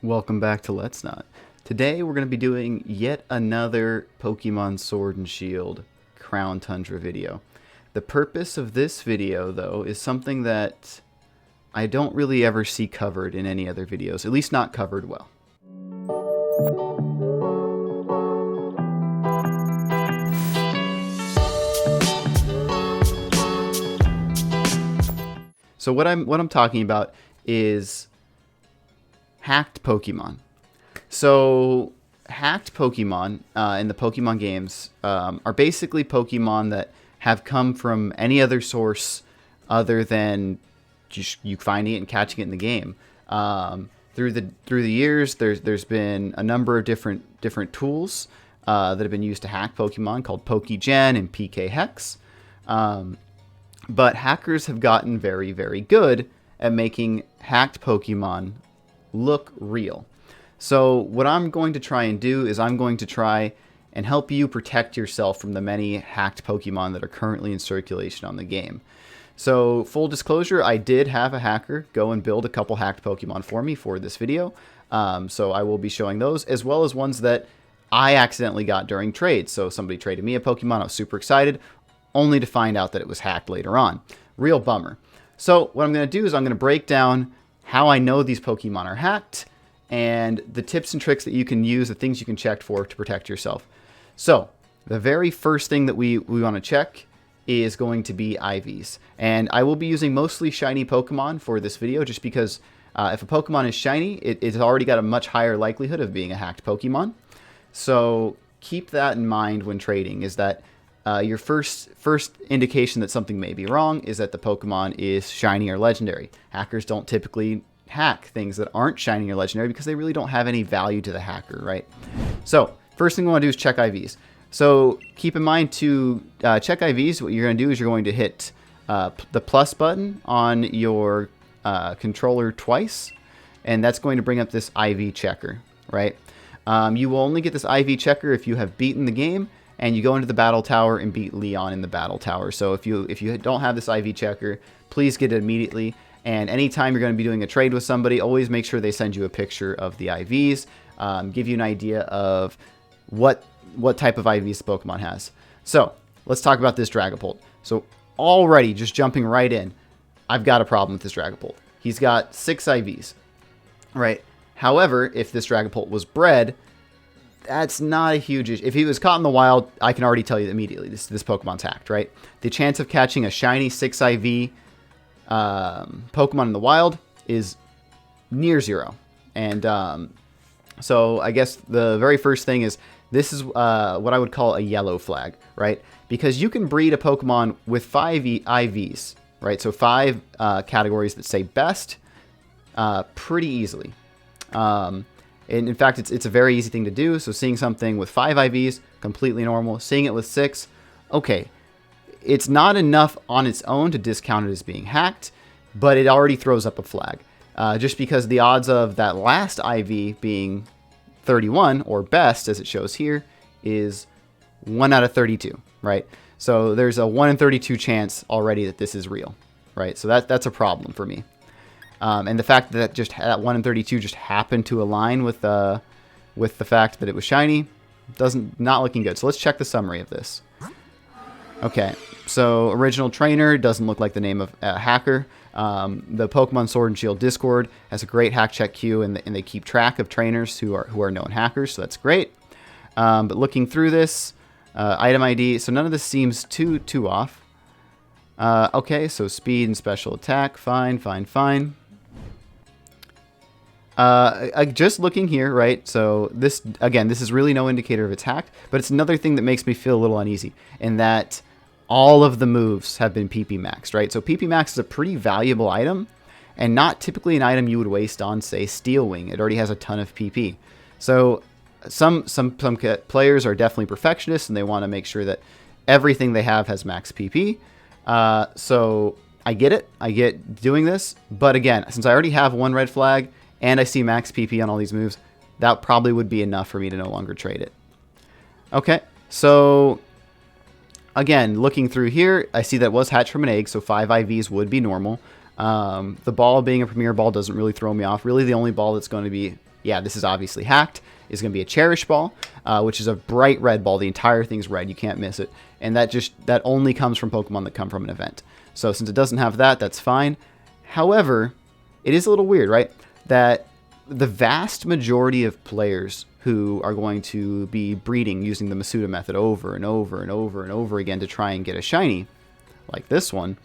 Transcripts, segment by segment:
Welcome back to Let's Not. Today we're going to be doing yet another Pokemon Sword and Shield Crown Tundra video. The purpose of this video, though, is something that I don't really ever see covered in any other videos, at least not covered well. So what I'm talking about is hacked Pokemon. So hacked Pokemon in the Pokemon games are basically Pokemon that have come from any other source other than just you finding it and catching it in the game. Through the years, there's been a number of different tools that have been used to hack Pokemon called PokeGen and PK Hex. But hackers have gotten very, very good at making hacked Pokemon look real. So what I'm going to try and do is I'm going to try and help you protect yourself from the many hacked Pokemon that are currently in circulation on the game. So full disclosure, I did have a hacker go and build a couple hacked Pokemon for me for this video. So I will be showing those, as well as ones that I accidentally got during trades. So somebody traded me a Pokemon, I was super excited, only to find out that it was hacked later on. Real bummer. So what I'm going to do is I'm going to break down how I know these Pokemon are hacked, and the tips and tricks that you can use, the things you can check for to protect yourself. So the very first thing that we want to check is going to be IVs. And I will be using mostly shiny Pokemon for this video, just because if a Pokemon is shiny, it's already got a much higher likelihood of being a hacked Pokemon. So keep that in mind when trading, is that your first indication that something may be wrong is that the Pokemon is shiny or legendary. Hackers don't typically hack things that aren't shiny or legendary because they really don't have any value to the hacker, right? So first thing we want to do is check IVs. So keep in mind to check IVs, what you're going to do is you're going to hit the plus button on your controller twice, and that's going to bring up this IV checker, right? You will only get this IV checker if you have beaten the game and you go into the battle tower and beat Leon in the battle tower. So if you don't have this IV checker, please get it immediately. And anytime you're going to be doing a trade with somebody, always make sure they send you a picture of the IVs, give you an idea of what type of IVs the Pokemon has. So let's talk about this Dragapult. So already, just jumping right in, I've got a problem with this Dragapult. He's got 6 IVs, right? However, if this Dragapult was bred, that's not a huge issue. If he was caught in the wild, I can already tell you immediately this Pokemon's hacked, right? The chance of catching a shiny 6 IV Pokemon in the wild is near 0. And so I guess the very first thing is this is what I would call a yellow flag, right? Because you can breed a Pokemon with 5 IVs, right? So 5 categories that say best pretty easily. And in fact, it's a very easy thing to do. So seeing something with 5 IVs, completely normal. Seeing it with 6, okay. It's not enough on its own to discount it as being hacked, but it already throws up a flag. Just because the odds of that last IV being 31, or best, as it shows here, is 1 out of 32, right? So there's a 1 in 32 chance already that this is real, right? So that's a problem for me. And the fact that that 1 in 32 just happened to align with the fact that it was shiny, not looking good. So let's check the summary of this. Okay, so original trainer doesn't look like the name of a hacker. The Pokemon Sword and Shield Discord has a great hack check queue, and they keep track of trainers who are known hackers, so that's great. But looking through this, item ID, so none of this seems too off. Okay, so speed and special attack, fine. Just looking here, right? So this is really no indicator of it's hacked, but it's another thing that makes me feel a little uneasy, in that all of the moves have been PP maxed, right? So PP max is a pretty valuable item, and not typically an item you would waste on, say, Steel Wing. It already has a ton of PP. So some players are definitely perfectionists, and they want to make sure that everything they have has max PP. So I get it. I get doing this, but again, since I already have 1 red flag and I see max PP on all these moves, that probably would be enough for me to no longer trade it. Okay, so again, looking through here, I see that it was hatched from an egg, so 5 IVs would be normal. The ball being a premier ball doesn't really throw me off. Really, the only ball that's going to be yeah, this is obviously hacked, is going to be a Cherish Ball, which is a bright red ball. The entire thing's red. You can't miss it. And that only comes from Pokemon that come from an event. So since it doesn't have that, that's fine. However, it is a little weird, right? That the vast majority of players who are going to be breeding using the Masuda method over and over and over and over again to try and get a shiny, like this one,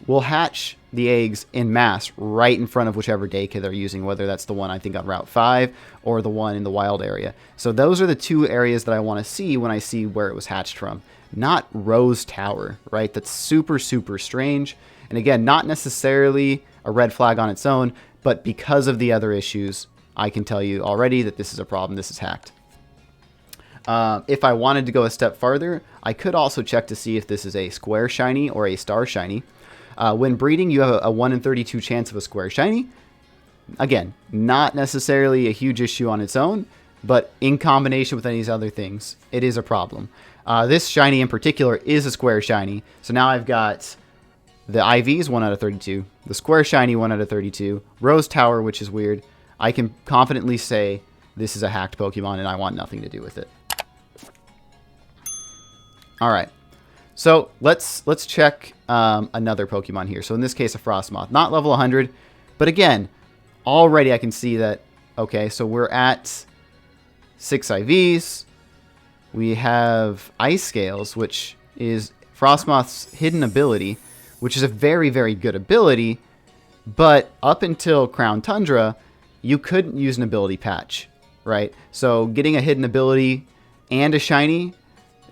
will hatch the eggs in mass right in front of whichever daycare they're using, whether that's the one I think on Route 5 or the one in the wild area. So those are the two areas that I want to see when I see where it was hatched from. Not Rose Tower, right? That's super, super strange. And again, not necessarily a red flag on its own, but because of the other issues, I can tell you already that this is a problem. This is hacked. If I wanted to go a step farther, I could also check to see if this is a square shiny or a star shiny. When breeding, you have a 1 in 32 chance of a square shiny. Again, not necessarily a huge issue on its own, but in combination with any of these other things, it is a problem. This shiny in particular is a square shiny. So now I've got the IVs 1 out of 32, the square shiny 1 out of 32, Rose Tower, which is weird. I can confidently say this is a hacked Pokemon and I want nothing to do with it. All right. So let's check another Pokemon here. So in this case, a Frostmoth, not level 100, but again, already I can see that. Okay, so we're at 6 IVs. We have Ice Scales, which is Frostmoth's hidden ability, which is a very, very good ability. But up until Crown Tundra, you couldn't use an ability patch, right? So getting a hidden ability and a shiny,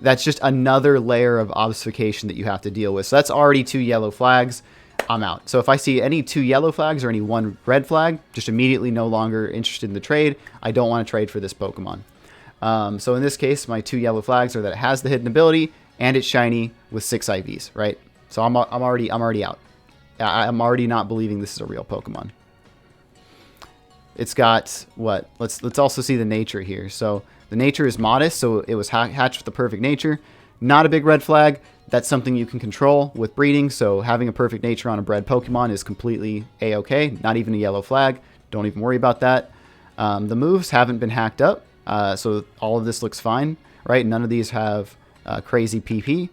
that's just another layer of obfuscation that you have to deal with. So that's already 2 yellow flags. I'm out. So if I see any 2 yellow flags or any 1 red flag, just immediately no longer interested in the trade. I don't want to trade for this Pokemon. So in this case, my 2 yellow flags are that it has the hidden ability and it's shiny with 6 IVs, right? So I'm already out. I'm already not believing this is a real Pokemon. It's got what? Let's also see the nature here. So the nature is modest, so it was hatched with the perfect nature. Not a big red flag. That's something you can control with breeding. So having a perfect nature on a bred Pokemon is completely a-okay. Not even a yellow flag. Don't even worry about that. The moves haven't been hacked up, so all of this looks fine, right? None of these have crazy PP.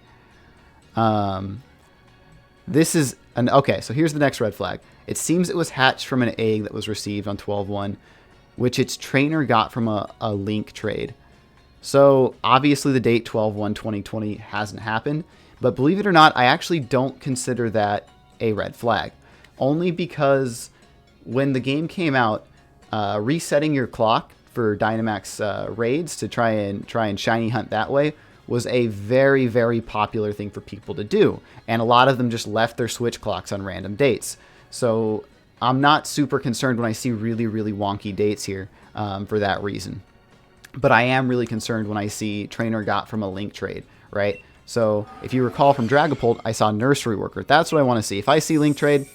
This is okay. So here's the next red flag. It seems it was hatched from an egg that was received on 12-1, which its trainer got from a link trade. So obviously the date 12-1-2020 hasn't happened, but believe it or not, I actually don't consider that a red flag. Only because when the game came out, resetting your clock for Dynamax raids to try and shiny hunt that way was a very, very popular thing for people to do. And a lot of them just left their Switch clocks on random dates. So I'm not super concerned when I see really, really wonky dates here for that reason. But I am really concerned when I see trainer got from a link trade, right? So if you recall from Dragapult, I saw nursery worker. That's what I want to see. If I see link trade,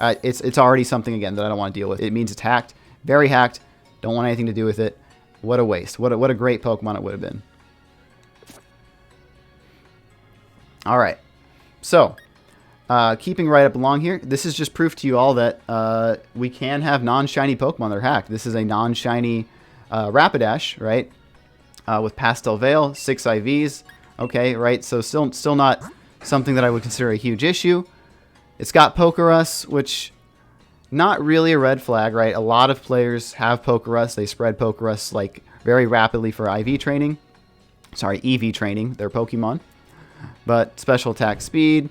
it's already something, again, that I don't want to deal with. It means it's hacked, very hacked. Don't want anything to do with it. What a waste. What a great Pokemon it would have been. All right. So keeping right up along here, this is just proof to you all that we can have non-shiny Pokemon that are hacked. This is a non-shiny Rapidash, right? With Pastel Veil, 6 IVs. Okay, right? So still not something that I would consider a huge issue. It's got Pokerus, which not really a red flag, right? A lot of players have Pokerus. They spread Pokerus like very rapidly for IV training. Sorry, EV training, their Pokemon. But special attack speed.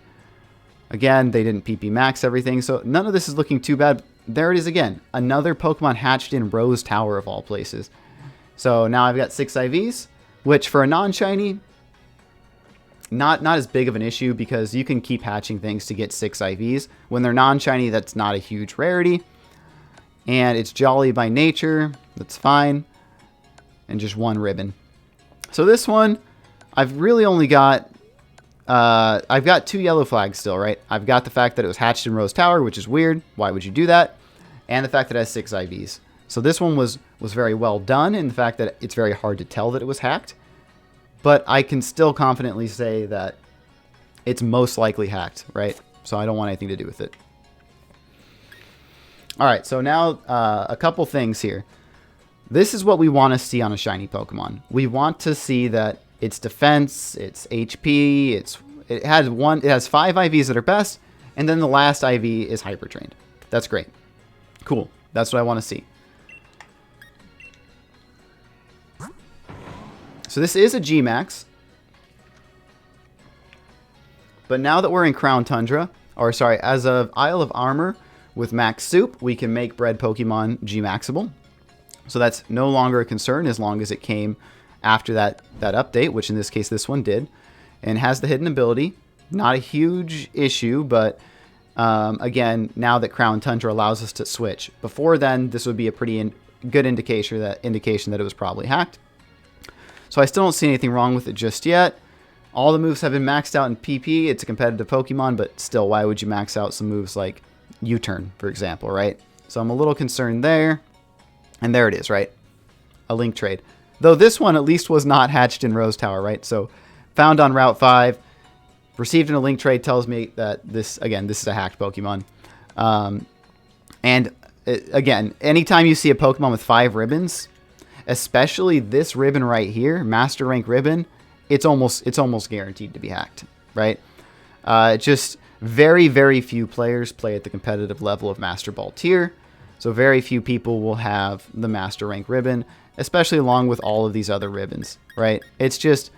Again, they didn't PP max everything, so none of this is looking too bad. There it is again. Another Pokemon hatched in Rose Tower of all places. So now I've got 6 IVs, which for a non-shiny, not as big of an issue because you can keep hatching things to get 6 IVs. When they're non-shiny, that's not a huge rarity. And it's jolly by nature. That's fine. And just 1 ribbon. So this one, I've really only got... I've got 2 yellow flags still, right? I've got the fact that it was hatched in Rose Tower, which is weird. Why would you do that? And the fact that it has 6 IVs. So this one was very well done in the fact that it's very hard to tell that it was hacked. But I can still confidently say that it's most likely hacked, right? So I don't want anything to do with it. All right, so now a couple things here. This is what we want to see on a shiny Pokemon. We want to see that its defense, its HP, it has 5 IVs that are best, and then the last IV is hyper trained. That's great. Cool. That's what I want to see. So this is a G-Max. But now that we're in Crown Tundra, or sorry, as of Isle of Armor with Max Soup, we can make bred Pokemon G-Maxable. So that's no longer a concern as long as it came after that update, which in this case this one did. And has the hidden ability. Not a huge issue, but again, now that Crown Tundra allows us to switch. Before then, this would be a pretty good indication that it was probably hacked. So I still don't see anything wrong with it just yet. All the moves have been maxed out in PP. It's a competitive Pokemon, but still, why would you max out some moves like U-Turn, for example, right? So I'm a little concerned there. And there it is, right? A link trade. Though this one at least was not hatched in Rose Tower, right? So found on Route 5, received in a link trade tells me that this is a hacked Pokemon. Again, anytime you see a Pokemon with 5 ribbons, especially this ribbon right here, Master Rank ribbon, it's almost guaranteed to be hacked, right? Just very, very few players play at the competitive level of Master Ball tier. So very few people will have the Master Rank ribbon, especially along with all of these other ribbons, right? It's just,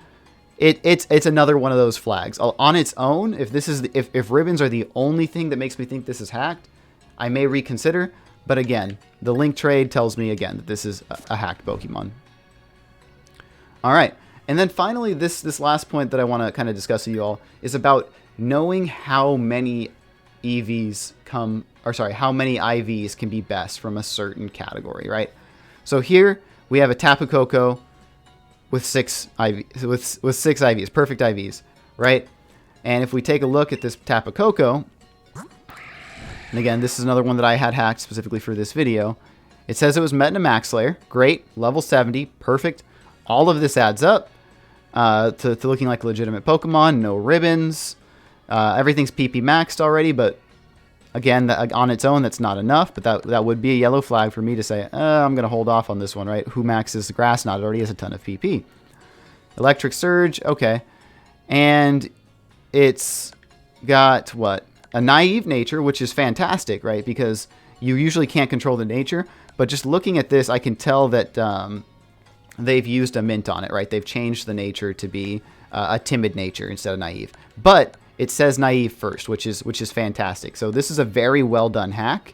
it's another one of those flags. On its own, if ribbons are the only thing that makes me think this is hacked, I may reconsider. But again, the link trade tells me again that this is a hacked Pokemon. All right, and then finally, this last point that I want to kind of discuss with you all is about knowing how many how many IVs can be best from a certain category, right? So here we have a Tapu Koko with 6 IVs, perfect IVs, right? And if we take a look at this Tapu Koko, and again, this is another one that I had hacked specifically for this video. It says it was met in a max layer. Great, level 70, perfect. All of this adds up to looking like a legitimate Pokemon. No ribbons. Everything's PP maxed already, but again, on its own, that's not enough. But that would be a yellow flag for me to say, I'm going to hold off on this one, right? Who maxes the grass knot? It already has a ton of PP. Electric Surge, okay. And it's got, what? A naive nature, which is fantastic, right? Because you usually can't control the nature. But just looking at this, I can tell that they've used a mint on it, right? They've changed the nature to be a timid nature instead of naive. But it says naive first, which is fantastic. So this is a very well done hack.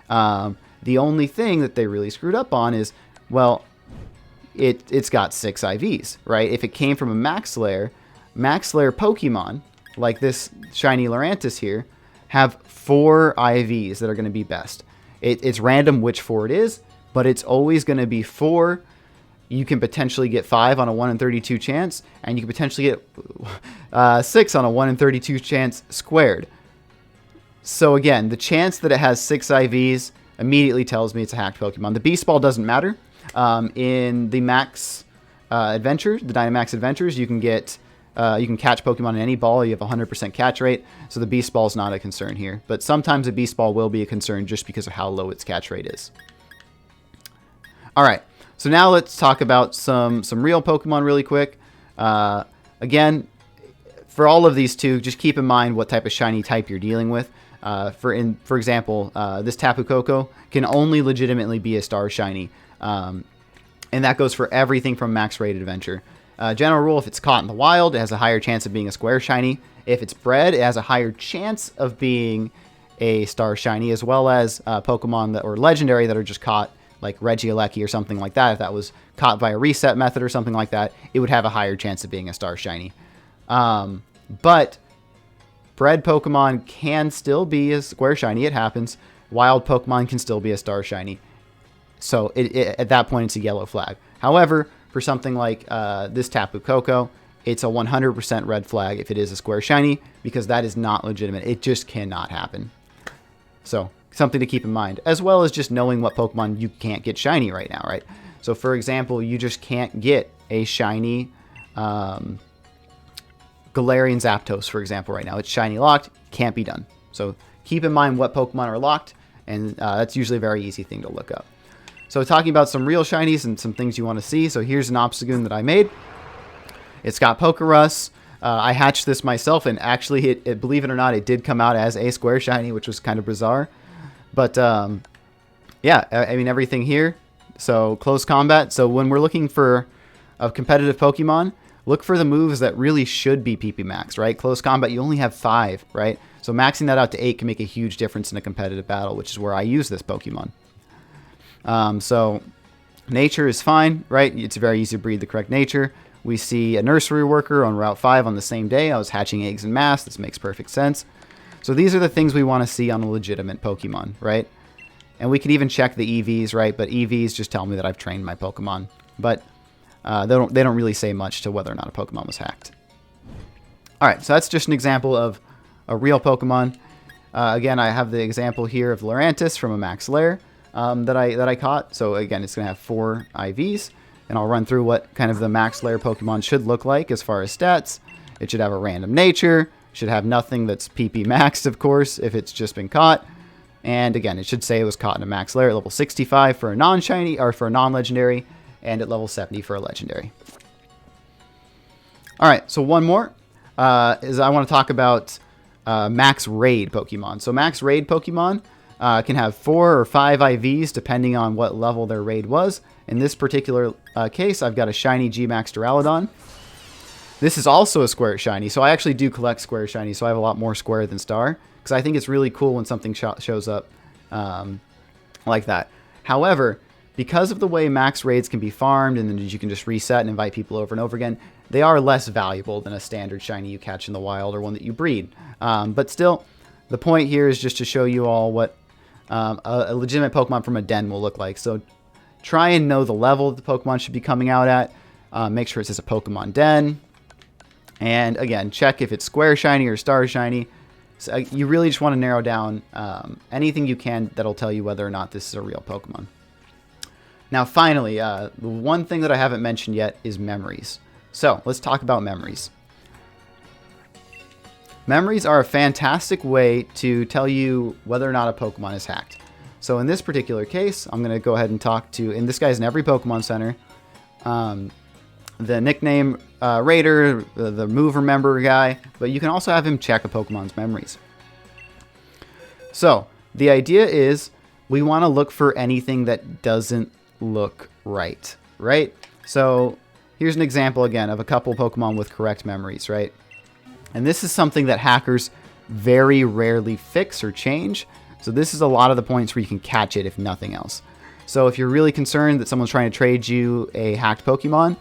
The only thing that they really screwed up on is, well, it's got 6 IVs, right? If it came from a max layer Pokemon, like this shiny Lurantis here, have 4 IVs that are going to be best. It's random which 4 it is, but it's always going to be 4. You can potentially get 5 on a 1 in 32 chance, and you can potentially get 6 on a 1 in 32 chance squared. So again, the chance that it has 6 IVs immediately tells me it's a hacked Pokemon. The Beast Ball doesn't matter. In the Max Adventures, the Dynamax Adventures, you can catch Pokemon in any ball. You have a 100% catch rate, so the Beast Ball is not a concern here. But sometimes a Beast Ball will be a concern just because of how low its catch rate is. All right, so now let's talk about some real Pokemon really quick. Again, for all of these two, just keep in mind what type of shiny type you're dealing with. For example, this Tapu Koko can only legitimately be a star shiny, and that goes for everything from max rated adventure. General rule, if it's caught in the wild, it has a higher chance of being a square shiny. If it's bred, it has a higher chance of being a star shiny, as well as Pokemon that or legendary that are just caught, like Regieleki or something like that. If that was caught by a reset method or something like that, it would have a higher chance of being a star shiny. But bred Pokemon can still be a square shiny. It happens. Wild Pokemon can still be a star shiny. So at that point, it's a yellow flag. However, for something like this Tapu Koko, it's a 100% red flag if it is a square shiny, because that is not legitimate. It just cannot happen. So something to keep in mind, as well as just knowing what Pokemon you can't get shiny right now, right? So for example, you just can't get a shiny Galarian Zapdos, for example, right now. It's shiny locked, can't be done. So keep in mind what Pokemon are locked, and that's usually a very easy thing to look up. So talking about some real shinies and some things you want to see. So here's an Obstagoon that I made. It's got Pokerus. I hatched this myself, and actually, it believe it or not, it did come out as a square shiny, which was kind of bizarre. But yeah, I mean, everything here. So close combat. So when we're looking for a competitive Pokemon, look for the moves that really should be PP max, right? Close combat, you only have 5, right? So maxing that out to 8 can make a huge difference in a competitive battle, which is where I use this Pokemon. So nature is fine, right? It's very easy to breed the correct nature. We see a nursery worker on Route 5 on the same day. I was hatching eggs en masse. This makes perfect sense. So these are the things we want to see on a legitimate Pokemon, right? And we can even check the EVs, right? But EVs just tell me that I've trained my Pokemon. But they don't really say much to whether or not a Pokemon was hacked. All right, so that's just an example of a real Pokemon. Again, I have the example here of Lurantis from a max lair that I caught. So again, it's going to have 4 IVs. And I'll run through what kind of the max layer Pokemon should look like as far as stats. It should have a random nature. Should have nothing that's PP maxed, of course, if it's just been caught. And again, it should say it was caught in a max layer at level 65 for a non-shiny, or for a non-legendary, and at level 70 for a legendary. All right, so one more is I want to talk about max raid Pokemon. So max raid Pokemon can have 4 or 5 IVs depending on what level their raid was. In this particular case, I've got a shiny G-Max Duraludon. This is also a square shiny, so I actually do collect square shinies, so I have a lot more square than star, because I think it's really cool when something shows up like that. However, because of the way max raids can be farmed, and then you can just reset and invite people over and over again, they are less valuable than a standard shiny you catch in the wild or one that you breed. But still, the point here is just to show you all what a legitimate Pokemon from a den will look like. So try and know the level that the Pokemon should be coming out at. Make sure it says a Pokemon den. And again, check if it's square shiny or star shiny. So you really just want to narrow down anything you can that'll tell you whether or not this is a real Pokemon. Now finally, the one thing that I haven't mentioned yet is memories. So let's talk about memories. Memories are a fantastic way to tell you whether or not a Pokemon is hacked. So in this particular case, I'm going to go ahead and talk to, and this guy's in every Pokemon Center, the nickname Raider, the move remember guy, but you can also have him check a Pokemon's memories. So the idea is we want to look for anything that doesn't look right, right? So here's an example again of a couple Pokemon with correct memories, right? And this is something that hackers very rarely fix or change. So this is a lot of the points where you can catch it if nothing else. So if you're really concerned that someone's trying to trade you a hacked Pokemon,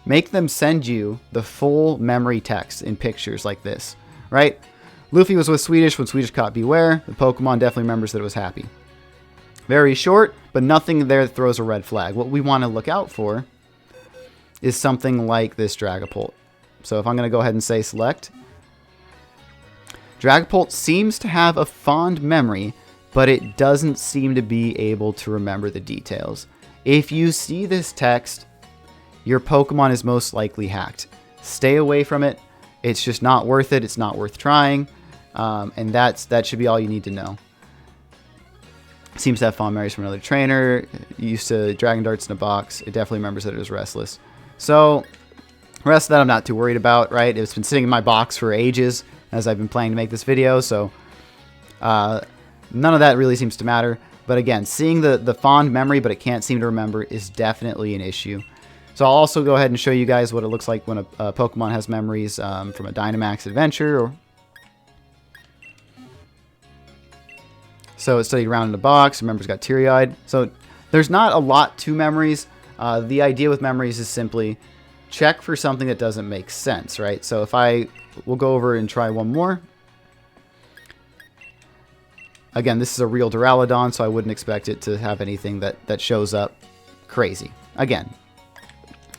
make them send you the full memory text in pictures like this, right? Luffy was with Swedish when Swedish caught Beware. The Pokemon definitely remembers that it was happy. Very short, but nothing there that throws a red flag. What we want to look out for is something like this Dragapult. So if I'm going to go ahead and say select, Dragapult seems to have a fond memory, but it doesn't seem to be able to remember the details. If you see this text, your Pokemon is most likely hacked. Stay away from it. It's just not worth it. It's not worth trying. And that should be all you need to know. Seems to have fond memories from another trainer. Used to Dragon Darts in a box. It definitely remembers that it was restless. So the rest of that I'm not too worried about, right? It's been sitting in my box for ages as I've been planning to make this video. So none of that really seems to matter. But again, seeing the fond memory but it can't seem to remember is definitely an issue. So I'll also go ahead and show you guys what it looks like when a Pokemon has memories from a Dynamax adventure. So it studied around in a box. Remember, it's got teary-eyed. So there's not a lot to memories. The idea with memories is simply check for something that doesn't make sense, right? So if we'll go over and try one more. Again, this is a real Duraludon, so I wouldn't expect it to have anything that shows up crazy. Again.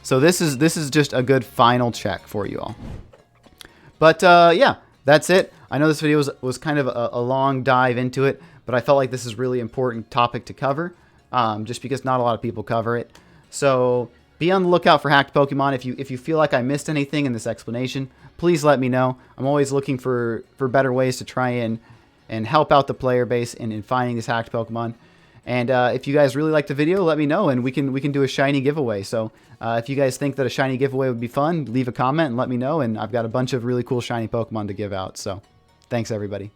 So this is just a good final check for you all. But yeah, that's it. I know this video was kind of a long dive into it, but I felt like this is a really important topic to cover, just because not a lot of people cover it. So be on the lookout for hacked Pokemon. If you feel like I missed anything in this explanation, please let me know. I'm always looking for better ways to try and help out the player base in finding these hacked Pokemon. And if you guys really like the video, let me know, and we can do a shiny giveaway. So if you guys think that a shiny giveaway would be fun, leave a comment and let me know. And I've got a bunch of really cool shiny Pokemon to give out. So thanks, everybody.